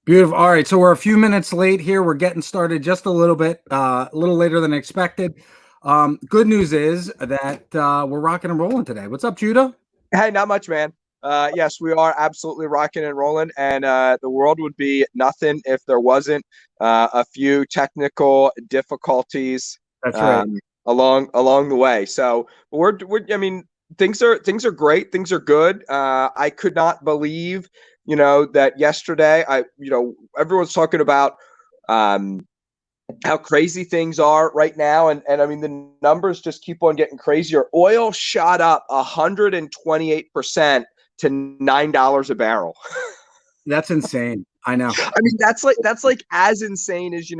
Beautiful. All right, so we're a few minutes late here. We're getting started just a little bit, a little later than expected. Good news is that we're rocking and rolling today. What's up, Judah? Hey, not much, man. Yes, we are absolutely rocking and rolling, and the world would be nothing if there wasn't a few technical difficulties That's right. along the way. So I mean, things are great. Things are good. I could not believe, that yesterday, everyone's talking about how crazy things are right now. And I mean, the numbers just keep on getting crazier. Oil shot up 128% to $9 a barrel. That's insane. I know. I mean, that's like as insane as,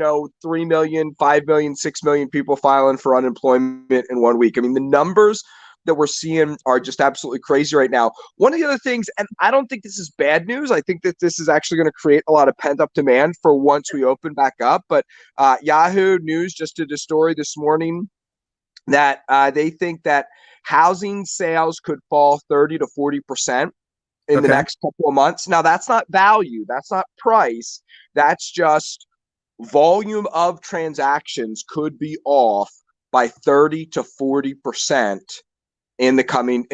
3 million, 5 million, 6 million people filing for unemployment in 1 week. I mean, the numbers that we're seeing are just absolutely crazy right now. One of the other things, and I don't think this is bad news, I think that this is actually going to create a lot of pent-up demand for once we open back up, but Yahoo News just did a story this morning that they think that housing sales could fall 30 to 40% in the next couple of months. Now, that's not value, that's not price, that's just volume of transactions could be off by 30 to 40% in the coming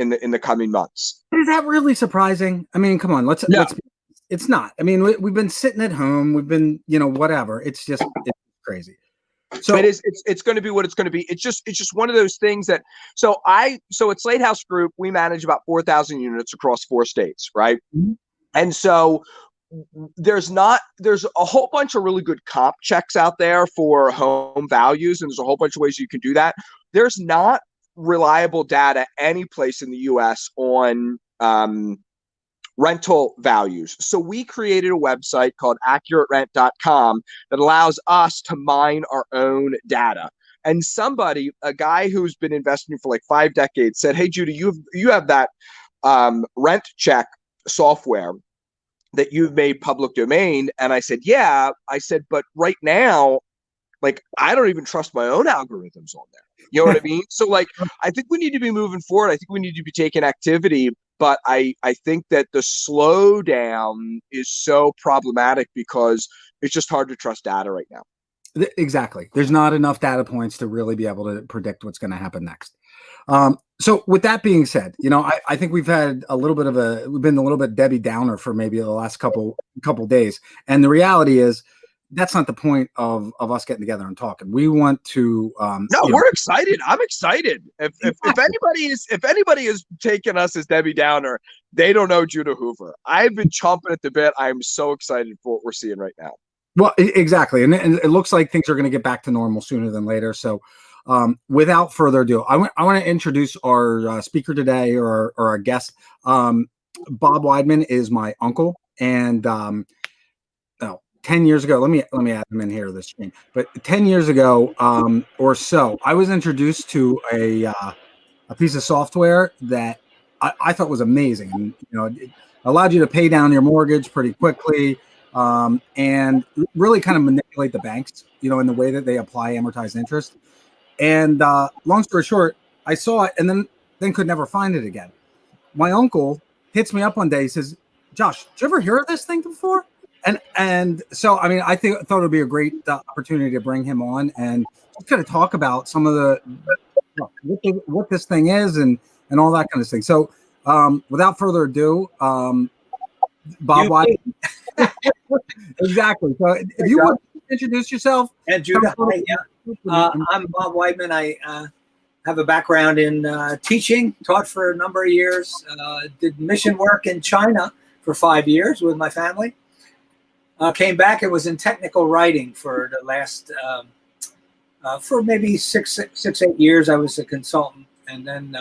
months. Is that really surprising? I mean, come on, let's it's not. I mean, we've been sitting at home, we've been, whatever. It's crazy. So it's going to be what it's going to be. It's just one of those things that so at Slate House Group, we manage about 4,000 units across 4 states, right? Mm-hmm. And so there's a whole bunch of really good comp checks out there for home values, and there's a whole bunch of ways you can do that. There's not reliable data any place in the US on rental values. So we created a website called accuraterent.com that allows us to mine our own data. And a guy who's been investing for like 5 decades said, "Hey, Judy, you have that rent check software that you've made public domain." And I said, "Yeah." I said, "But right now, like, I don't even trust my own algorithms on there." You know what I mean? So, like, I think we need to be moving forward. I think we need to be taking activity. But I think that the slowdown is so problematic because it's just hard to trust data right now. Exactly. There's not enough data points to really be able to predict what's going to happen next. So with that being said, I think we've been a little bit Debbie Downer for maybe the last couple days. And the reality is, that's not the point of us getting together and talking. We want to. We're excited. I'm excited. If anybody is taking us as Debbie Downer, they don't know Judah Hoover. I've been chomping at the bit. I'm so excited for what we're seeing right now. Well, exactly, and it looks like things are going to get back to normal sooner than later. So, without further ado, I want to introduce our speaker today, or our guest. Bob Weidman is my uncle, and 10 years ago, let me add him in here this screen. But 10 years ago, or so, I was introduced to a piece of software that I thought was amazing, and it allowed you to pay down your mortgage pretty quickly, and really kind of manipulate the banks, in the way that they apply amortized interest. And long story short, I saw it and then could never find it again. My uncle hits me up one day. He says, "Josh, did you ever hear of this thing before?" And so, I mean, I thought it would be a great opportunity to bring him on and just kind of talk about some of the what this thing is and all that kind of thing. So, without further ado, Bob Weidman. Exactly. So, if you want to introduce yourself. And Judah, I'm Bob Weidman. I have a background in teaching, taught for a number of years, did mission work in China for 5 years with my family. Came back and was in technical writing for the last, for maybe 8 years. I was a consultant, and then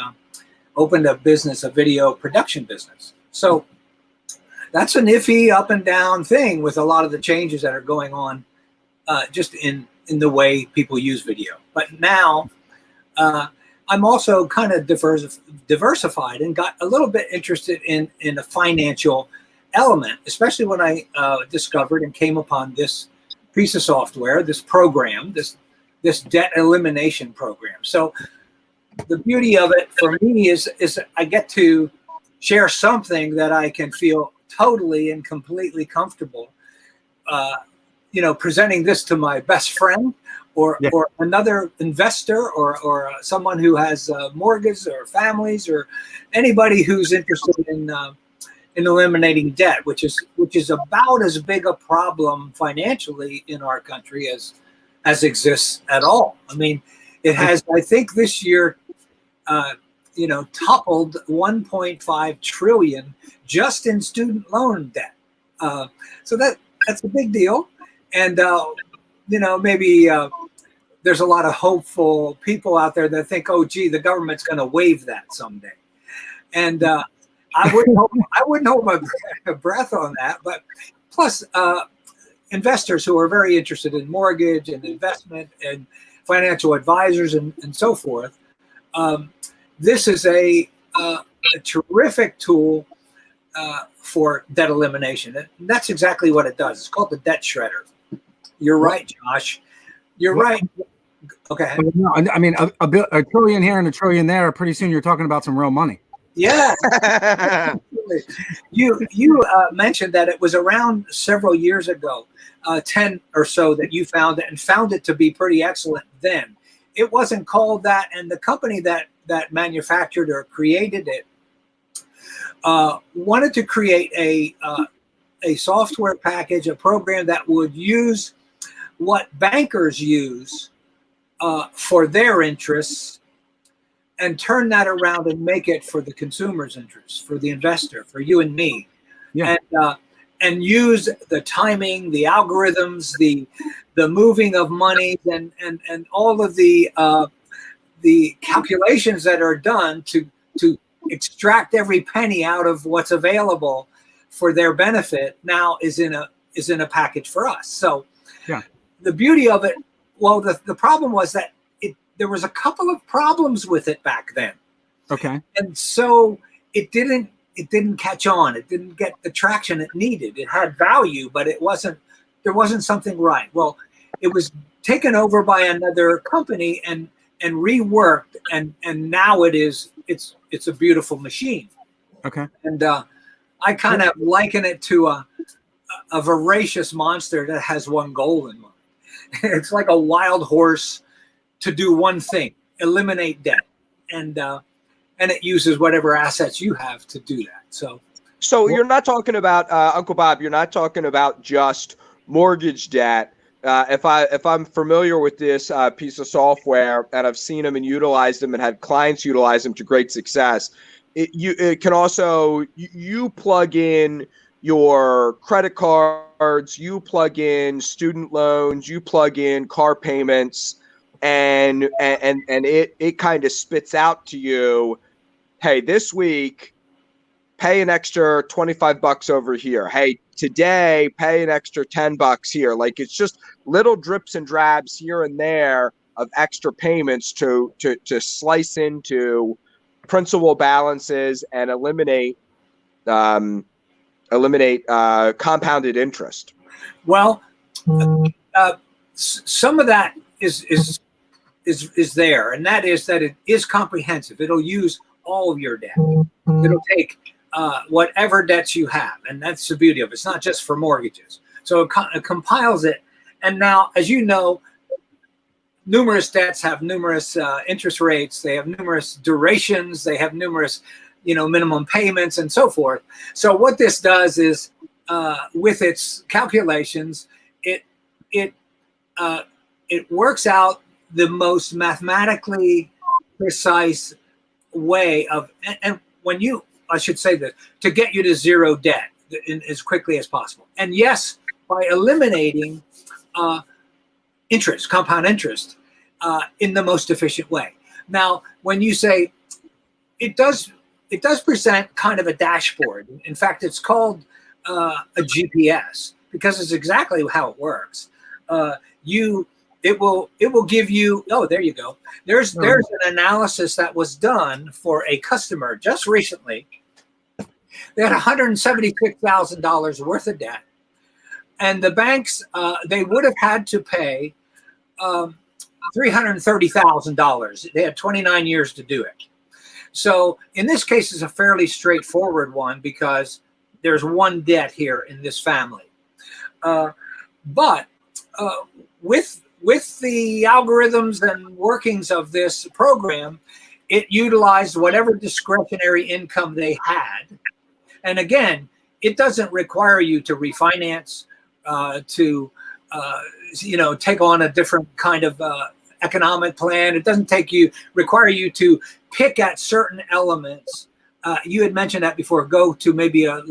opened a video production business. So that's an iffy up and down thing with a lot of the changes that are going on just in the way people use video. But now I'm also kind of diversified and got a little bit interested in the financial element, especially when I discovered and came upon this piece of software, this program, this debt elimination program. So the beauty of it for me is I get to share something that I can feel totally and completely comfortable presenting this to my best friend or another investor or someone who has mortgages or families or anybody who's interested in eliminating debt, which is about as big a problem financially in our country as exists at all. I mean, it has, I think this year, toppled 1.5 trillion just in student loan debt. So that's a big deal. And, maybe there's a lot of hopeful people out there that think, oh, gee, the government's going to waive that someday. And I wouldn't hold my breath on that. But plus, investors who are very interested in mortgage and investment and financial advisors and so forth, this is a terrific tool for debt elimination. And that's exactly what it does. It's called the debt shredder. You're right, Josh. You're right. Okay. I mean, a trillion here and a trillion there. Pretty soon, you're talking about some real money. Yeah. You mentioned that it was around several years ago, 10 or so, that you found it and found it to be pretty excellent then. It wasn't called that, and the company that manufactured or created it wanted to create a software package, a program that would use what bankers use for their interests and turn that around and make it for the consumer's interests, for the investor, for you and me. Yeah. And use the timing, the algorithms, the moving of money, and all of the calculations that are done to extract every penny out of what's available for their benefit now is in a package for us. So yeah. The beauty of it, well, the problem was that there was a couple of problems with it back then. Okay. And so it didn't catch on. It didn't get the traction it needed. It had value, but there wasn't something right. Well, it was taken over by another company and reworked, and now it's a beautiful machine. Okay. And I kind of liken it to a voracious monster that has one goal in mind. It's like a wild horse to do one thing: eliminate debt, and it uses whatever assets you have to do that. So you're not talking about Uncle Bob. You're not talking about just mortgage debt. If I'm familiar with this piece of software, and I've seen them and utilized them and had clients utilize them to great success, it can also, you plug in your credit cards, you plug in student loans, you plug in car payments, and it kind of spits out to you, hey, this week pay an extra $25 over here. Hey, today pay an extra $10 here. Like, it's just little drips and drabs here and there of extra payments to slice into principal balances and eliminate compounded interest. Well, some of that is there, and that is that it is comprehensive. It'll use all of your debt. It'll take whatever debts you have, and that's the beauty of it. It's not just for mortgages. So it compiles it, and now, as you know, numerous debts have numerous interest rates. They have numerous durations. They have numerous, minimum payments and so forth. So what this does is, with its calculations, it works out the most mathematically precise way of, and when I should say this, to get you to zero debt as quickly as possible. And yes, by eliminating interest, compound interest, in the most efficient way. Now, when you say it does present kind of a dashboard. In fact, it's called a GPS because it's exactly how it works. It will give you, oh, there you go. There's an analysis that was done for a customer just recently. They had $176,000 worth of debt, and the banks they would have had to pay $330,000. They had 29 years to do it. So in this case, it's a fairly straightforward one because there's one debt here in this family. But with the algorithms and workings of this program, it utilized whatever discretionary income they had. And again, it doesn't require you to refinance, to take on a different kind of economic plan. It doesn't require you to pick at certain elements. You had mentioned that before. Go to maybe a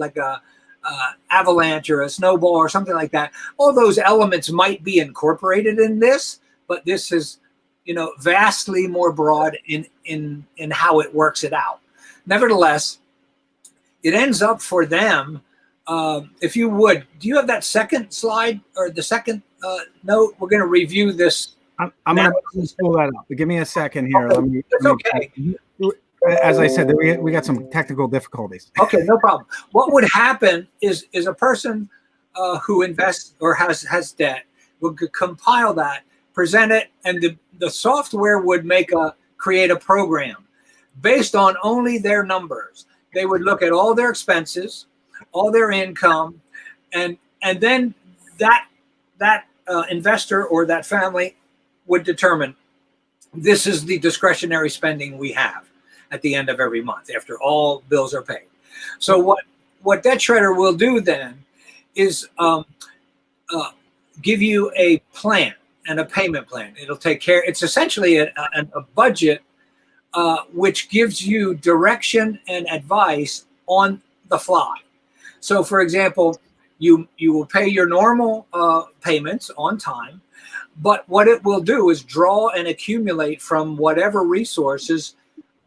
avalanche or a snowball or something like that. All those elements might be incorporated in this, but this is, vastly more broad in how it works it out. Nevertheless, it ends up for them. If you would, do you have that second slide or the second note? We're going to review this. I'm going to pull that up. Give me a second here. Okay. Okay. As I said, we got some technical difficulties. Okay, no problem. What would happen is a person who invests or has debt would compile that, present it, and the software would create a program based on only their numbers. They would look at all their expenses, all their income, and then that investor or that family would determine this is the discretionary spending we have at the end of every month after all bills are paid. So what Debt Shredder will do then is give you a plan and a payment plan. It'll take care. It's essentially a budget which gives you direction and advice on the fly. So, for example, you will pay your normal payments on time, but what it will do is draw and accumulate from whatever resources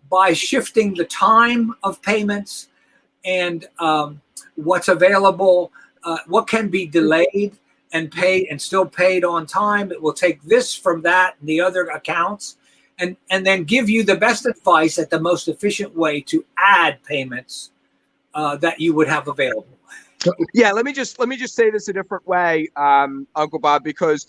by shifting the time of payments and what's available, what can be delayed and paid and still paid on time. It will take this from that and the other accounts and then give you the best advice at the most efficient way to add payments that you would have available. Yeah, let me just say this a different way, Uncle Bob, because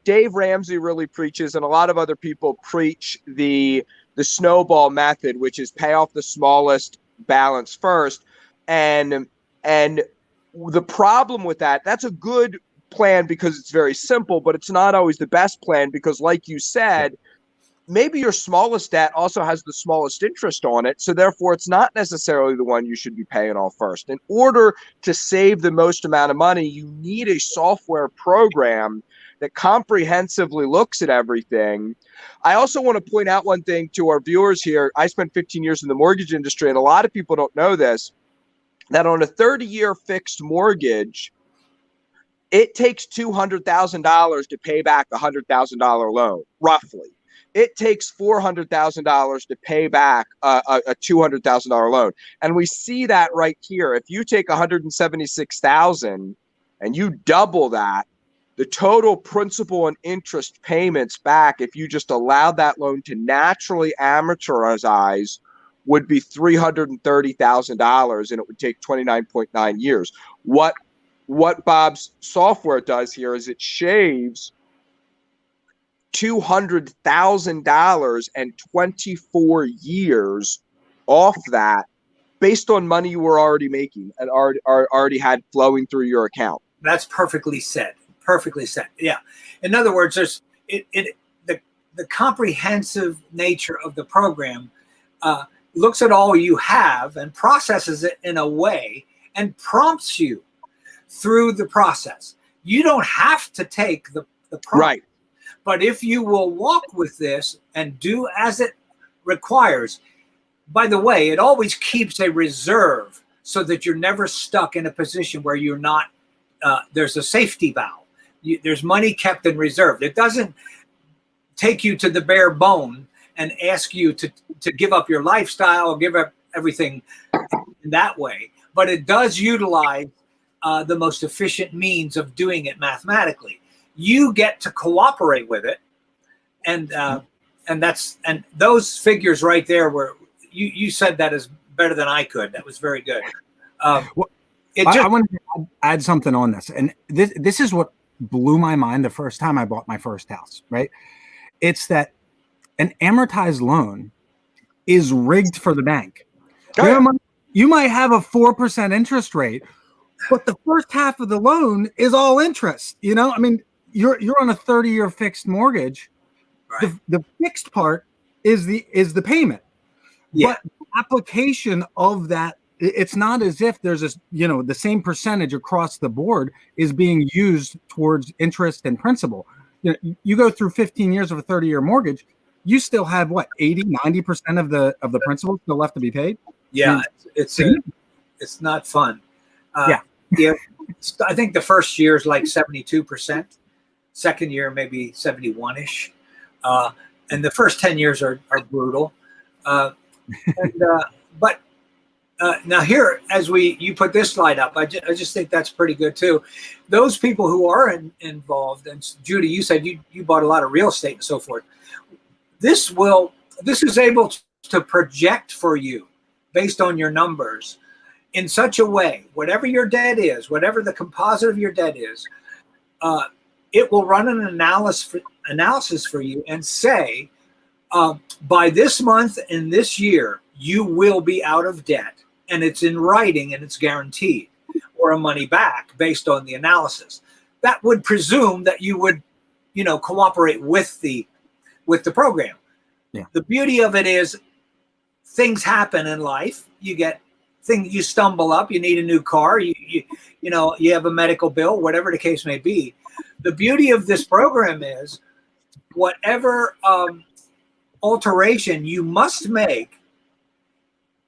Dave Ramsey really preaches, and a lot of other people preach the snowball method, which is pay off the smallest balance first. And the problem with that's a good plan because it's very simple, but it's not always the best plan because, like you said, maybe your smallest debt also has the smallest interest on it. So therefore, it's not necessarily the one you should be paying off first. In order to save the most amount of money, you need a software program that comprehensively looks at everything. I also want to point out one thing to our viewers here. I spent 15 years in the mortgage industry, and a lot of people don't know this, that on a 30-year fixed mortgage, it takes $200,000 to pay back a $100,000 loan, roughly. It takes $400,000 to pay back a $200,000 loan. And we see that right here. If you take $176,000 and you double that, the total principal and interest payments back, if you just allowed that loan to naturally amortize, would be $330,000, and it would take 29.9 years. What Bob's software does here is it shaves $200,000 and 24 years off that based on money you were already making and already had flowing through your account. That's perfectly said. Perfectly said. Yeah. In other words, there's the comprehensive nature of the program looks at all you have and processes it in a way and prompts you through the process. You don't have to take the prompt. Right. But if you will walk with this and do as it requires, by the way, it always keeps a reserve so that you're never stuck in a position where you're not, there's a safety valve. There's money kept in reserve. It doesn't take you to the bare bone and ask you to give up your lifestyle, give up everything in that way. But it does utilize the most efficient means of doing it mathematically. You get to cooperate with it, and those figures right there were you said that is better than I could. That was very good. I want to add something on this, and this is what blew my mind the first time I bought my first house. Right, it's that an amortized loan is rigged for the bank. You might have a 4% interest rate, but the first half of the loan is all interest. I mean, you're on a 30-year fixed mortgage. Right. The fixed part is the payment. Yeah. But the application of that, it's not as if there's this, the same percentage across the board is being used towards interest and principal. You go through 15 years of a 30-year mortgage, you still have what, 80-90% of the principal still left to be paid. Yeah, it's not fun. Yeah, I think the first year is like 72%. Second year maybe 71ish, and the first 10 years are brutal. But now here, as you put this slide up, I just think that's pretty good too. Those people who are involved, and Judy, you said you bought a lot of real estate and so forth. This is able to project for you based on your numbers in such a way, whatever your debt is, whatever the composite of your debt is, it will run an analysis for you and say, by this month and this year, you will be out of debt. And it's in writing and it's guaranteed, or a money back based on the analysis. That would presume that you would, cooperate with the program. Yeah. The beauty of it is things happen in life. You stumble up, you need a new car, you have a medical bill, whatever the case may be. The beauty of this program is whatever alteration you must make,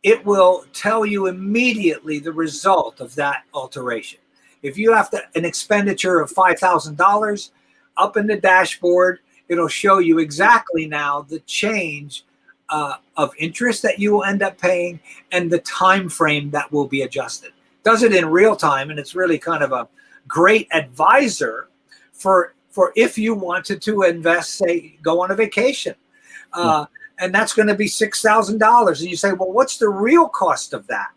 it will tell you immediately the result of that alteration. If you have an expenditure of $5,000 up in the dashboard, it'll show you exactly now the change of interest that you will end up paying and the time frame that will be adjusted. Does it in real time, and it's really kind of a great advisor for if you wanted to invest, say, go on a vacation. And that's going to be $6,000. And you say, well, what's the real cost of that?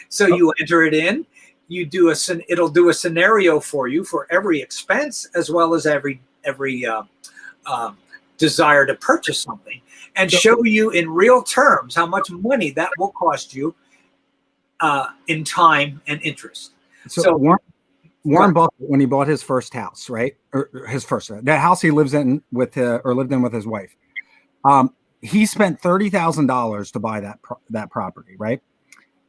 So you enter it in, it'll do a scenario for you for every expense as well as every desire to purchase something, and show you in real terms how much money that will cost you in time and interest. So Warren Buffett, when he bought his first house, right, or the house he lives in lived in with his wife, he spent $30,000 to buy that property, right?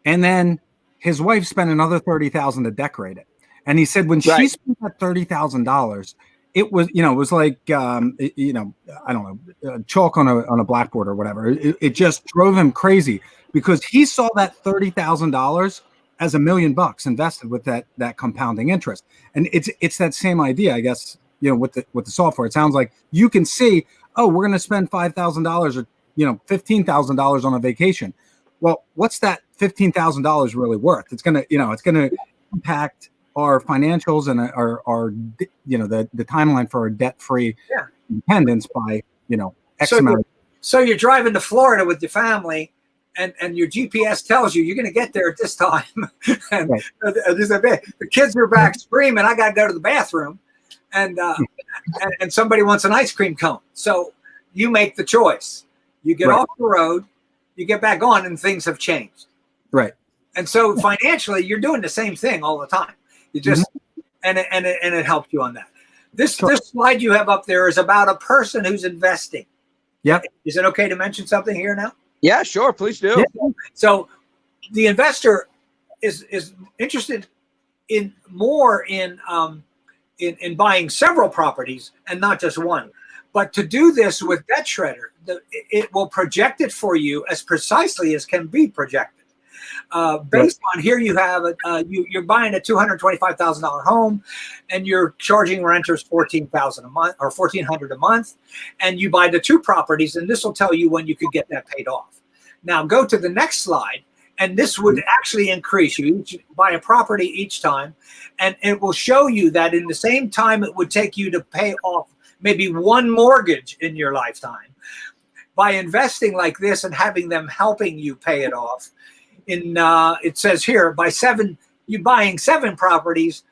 And then his wife spent another $30,000 to decorate it. And he said when she spent that $30,000, it was like I don't know, chalk on a blackboard or whatever. It just drove him crazy because he saw that $30,000 as $1 million invested with that compounding interest. And it's that same idea, I guess. With the software, it sounds like you can see, oh, we're going to spend $5,000 or $15,000 on a vacation. Well, what's that $15,000 really worth? It's going to impact our financials and our the timeline for our debt-free independence by X amount. So you're driving to Florida with your family, and your GPS tells you you're going to get there at this time, and the kids are back screaming, "I got to go to the bathroom," and somebody wants an ice cream cone. So you make the choice. You get off the road, you get back on, and things have changed. Right. And so financially, you're doing the same thing all the time. You just and it helped you on that. This slide you have up there is about a person who's investing. Yep. Is it okay to mention something here now? Yeah, sure. Please do. Yeah. So the investor is interested in buying several properties and not just one. But to do this with Debt Shredder, it will project it for you as precisely as can be projected. Based on here, you have you're buying a $225,000 home, and you're charging renters $14,000 a month or $1,400 a month, and you buy the two properties, and this will tell you when you could get that paid off. Now go to the next slide, and this would actually increase. You buy a property each time, and it will show you that in the same time it would take you to pay off maybe one mortgage in your lifetime. By investing like this and having them helping you pay it off, it says here, you buying 7 properties,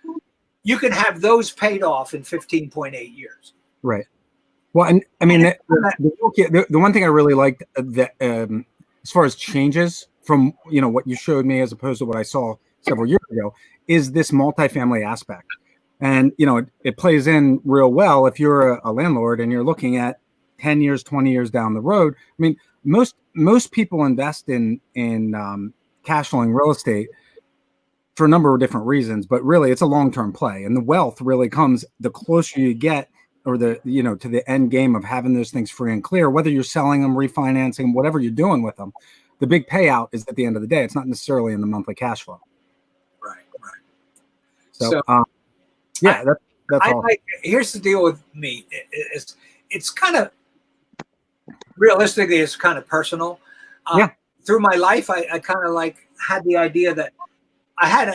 you can have those paid off in 15.8 years. Right. Well, and I mean, the one thing I really liked as far as changes from what you showed me as opposed to what I saw several years ago is this multifamily aspect. And, it plays in real well if you're a landlord and you're looking at 10 years, 20 years down the road. I mean, most people invest in cash flowing real estate for a number of different reasons, but really it's a long-term play. And the wealth really comes the closer you get, or to the end game of having those things free and clear, whether you're selling them, refinancing, whatever you're doing with them. The big payout is at the end of the day. It's not necessarily in the monthly cash flow. Right. So yeah, that's all. Here's the deal with me. It's kind of, realistically, it's kind of personal. Through my life, I kind of like had the idea that I had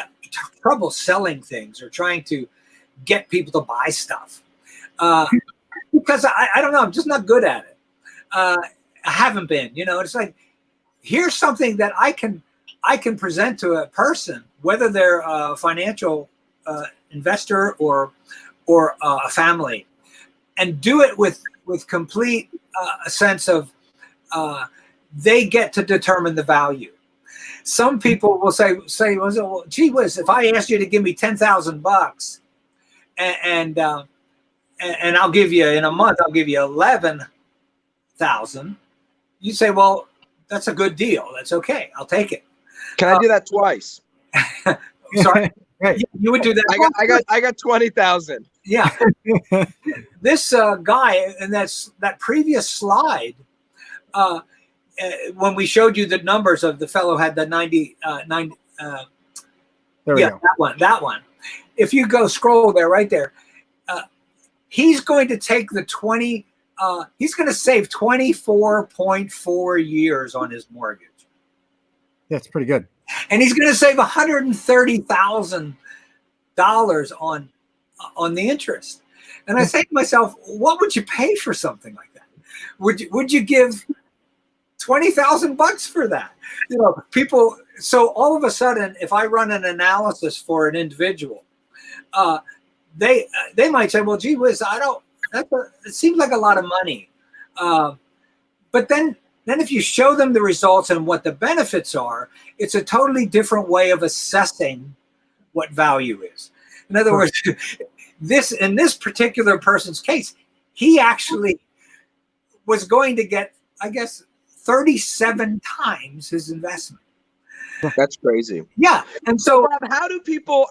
trouble selling things or trying to get people to buy stuff because I don't know, I'm just not good at it. I haven't been. It's like, here's something that I can present to a person, whether they're a financial investor or a family, and do it with complete a sense of they get to determine the value. Some people will say, well, gee whiz, if I asked you to give me $10,000 and I'll give you in a month, I'll give you 11,000. You say, well, that's a good deal. That's okay. I'll take it. Can I do that twice? Sorry. Right. You would do that. I got 20,000. Yeah. This guy, and that previous slide, when we showed you the numbers of the fellow had the 99. There we go. That one. If you go scroll there, right there, he's going to take the 20. He's going to save 24.4 years on his mortgage. Yeah, it's pretty good. And he's going to save $130,000 on the interest. And I say to myself, what would you pay for something like that? Would you give $20,000 for that? People. So all of a sudden, if I run an analysis for an individual, they might say, well, gee whiz, it seems like a lot of money. But then if you show them the results and what the benefits are, it's a totally different way of assessing what value is. In other words, in this particular person's case, he actually was going to get, I guess, 37 times his investment. That's crazy. Yeah. And so how do people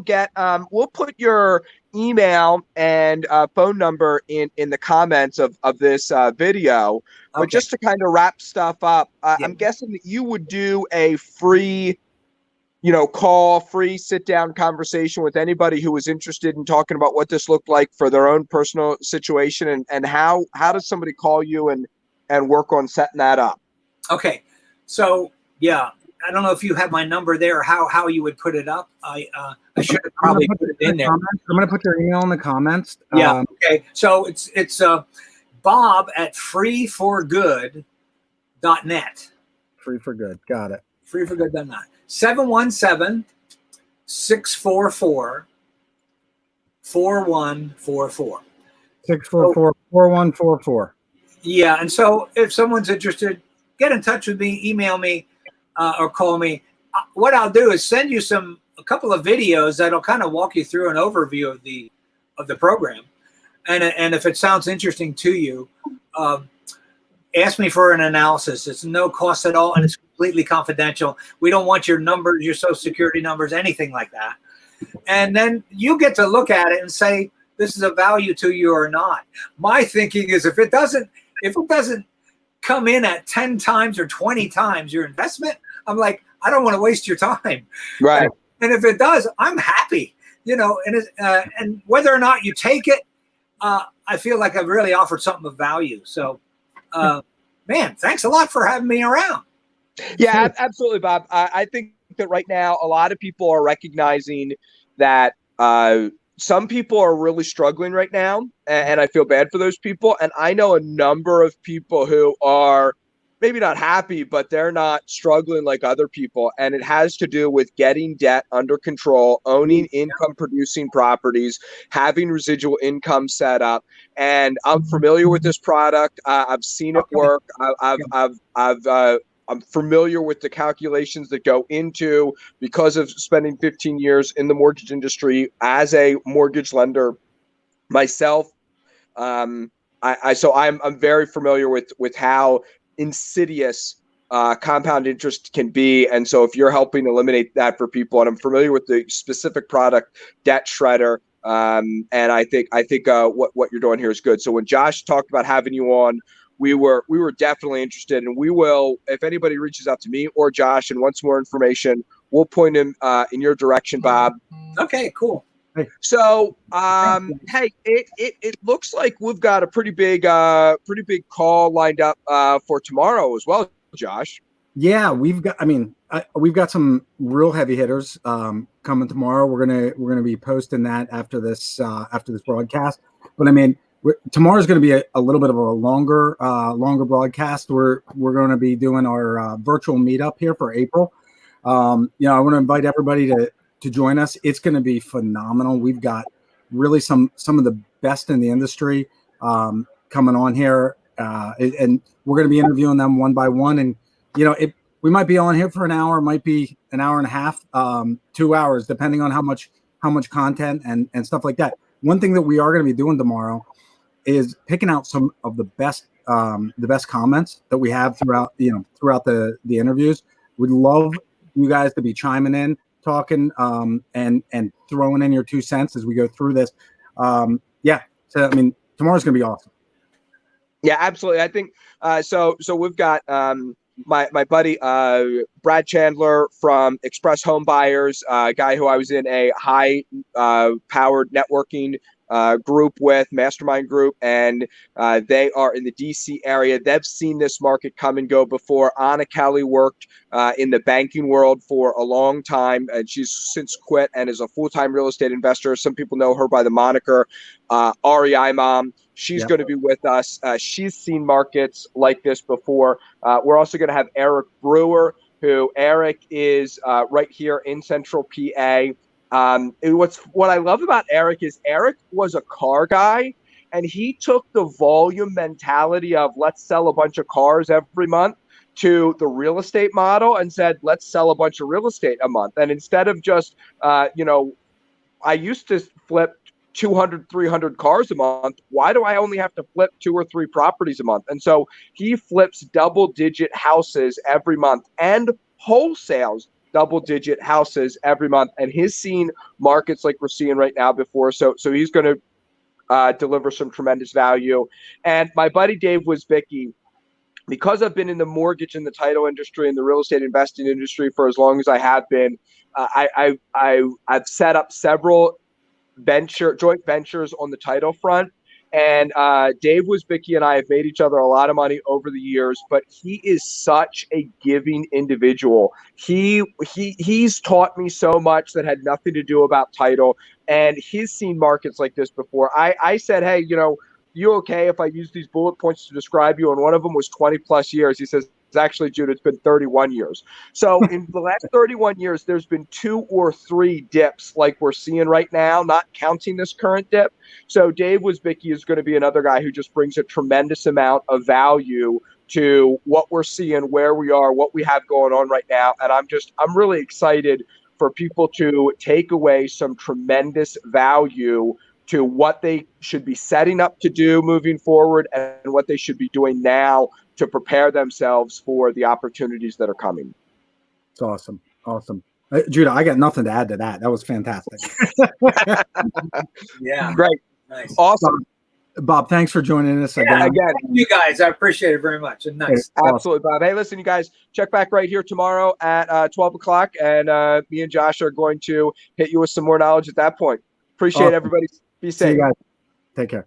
get, we'll put your email and phone number in the comments of this video, but just to kind of wrap stuff up, I'm guessing that you would do a free, free sit down conversation with anybody who was interested in talking about what this looked like for their own personal situation, and how does somebody call you and work on setting that up? Okay. So, yeah. I don't know if you have my number there or how you would put it up. I should have probably put it in there. I'm going to put your email in the comments. Yeah. Okay. So it's Bob at freeforgood.net. Free for good. Got it. Freeforgood.net. 717-644-4144. Six four four 4144. Yeah. And so if someone's interested, get in touch with me, email me. Or call me. What I'll do is send you a couple of videos that'll kind of walk you through an overview of the program, and if it sounds interesting to you, ask me for an analysis. It's no cost at all, and it's completely confidential. We don't want your numbers, your social security numbers, anything like that. And then you get to look at it and say this is a value to you or not. My thinking is if it doesn't come in at 10 times or 20 times your investment, I'm like, I don't want to waste your time. Right. And if it does, I'm happy, and whether or not you take it, I feel like I've really offered something of value. So, man, thanks a lot for having me around. Yeah, absolutely, Bob. I think that right now, a lot of people are recognizing that, some people are really struggling right now, and I feel bad for those people. And I know a number of people who are maybe not happy, but they're not struggling like other people. And it has to do with getting debt under control, owning income-producing properties, having residual income set up. And I'm familiar with this product. I've seen it work. I've I'm familiar with the calculations that go into, because of spending 15 years in the mortgage industry as a mortgage lender myself. So I'm very familiar with how insidious compound interest can be, and so if you're helping eliminate that for people, and I'm familiar with the specific product, Debt Shredder, and I think what you're doing here is good. So when Josh talked about having you on, we were definitely interested, and we will, if anybody reaches out to me or Josh and wants more information, we'll point him in your direction, Bob. Okay, cool. So, hey, it looks like we've got a pretty big call lined up for tomorrow as well, Josh. Yeah, we've got some real heavy hitters coming tomorrow. We're gonna be posting that after this broadcast. But I mean, tomorrow's going to be a little bit of a longer broadcast. We're going to be doing our virtual meetup here for April. I want to invite everybody to join us. It's going to be phenomenal. We've got really some of the best in the industry coming on here, and we're going to be interviewing them one by one. And we might be on here for an hour, might be an hour and a half, 2 hours, depending on how much content and stuff like that. One thing that we are going to be doing tomorrow is picking out some of the best comments that we have throughout the interviews. We'd love you guys to be chiming in, talking, and throwing in your 2 cents as we go through this. So I mean, tomorrow's gonna be awesome. Yeah, absolutely. I think so we've got my buddy Brad Chandler from Express Home Buyers, a guy who I was in a high powered networking group with, mastermind group, and they are in the DC area. They've seen this market come and go before. Anna Kelly worked in the banking world for a long time, and she's since quit and is a full-time real estate investor. Some people know her by the moniker REI Mom. She's going to be with us. She's seen markets like this before. We're also going to have Eric Brewer, who Eric is right here in Central PA. What I love about Eric is Eric was a car guy, and he took the volume mentality of let's sell a bunch of cars every month to the real estate model and said, let's sell a bunch of real estate a month. And instead of just, I used to flip 200, 300 cars a month. Why do I only have to flip 2 or 3 properties a month? And so he flips double-digit houses every month and wholesales double-digit houses every month, and he's seen markets like we're seeing right now before. So he's going to deliver some tremendous value. And my buddy Dave Wisbicki, because I've been in the mortgage and the title industry and the real estate investing industry for as long as I have been, I've set up several joint ventures on the title front. And Dave Wisbicki and I have made each other a lot of money over the years, but he is such a giving individual. He's taught me so much that had nothing to do about title, and he's seen markets like this before. I said, hey, you okay if I use these bullet points to describe you? And one of them was 20 plus years. He says, actually, Jude, it's been 31 years. So in the last 31 years, there's been 2 or 3 dips like we're seeing right now, not counting this current dip. So Dave Wisbicki is going to be another guy who just brings a tremendous amount of value to what we're seeing, where we are, what we have going on right now. And I'm really excited for people to take away some tremendous value to what they should be setting up to do moving forward and what they should be doing now to prepare themselves for the opportunities that are coming. It's awesome. Judah, I got nothing to add to that. That was fantastic. Yeah. Great. Nice. Awesome. Bob, thanks for joining us again. Again. Thank you guys. I appreciate it very much. And nice. Absolutely, Bob. Hey, listen, you guys, check back right here tomorrow at 12 o'clock, and me and Josh are going to hit you with some more knowledge at that point. Appreciate everybody. Be safe. See you guys. Take care.